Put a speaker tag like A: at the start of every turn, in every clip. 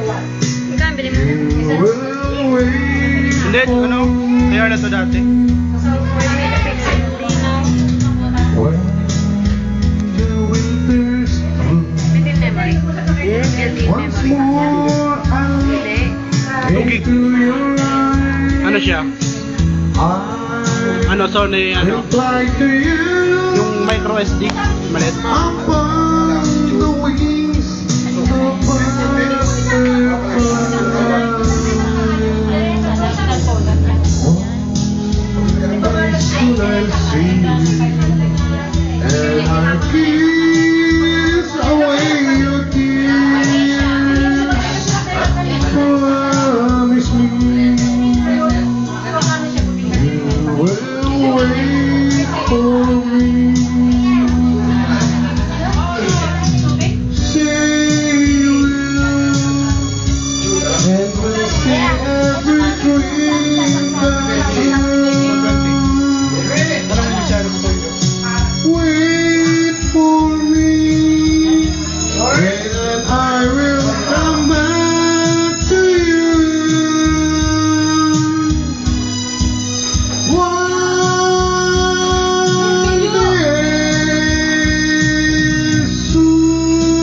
A: Magkano bili mo?
B: Hindi, ano? Kaya na to dati.
A: Built-in memory. Built-in memory. Hindi.
B: Okay. Ano siya? Ano, Sony, ano? Yung micro SD, maliit.
C: Wait for me, and I will come back to you. One day soon.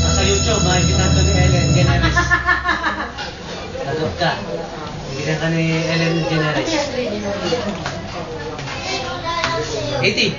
D: Sa YouTube, makikita to ni Ellen Generis. Sagot ka. Makikita ka ni Ellen Generis. 80.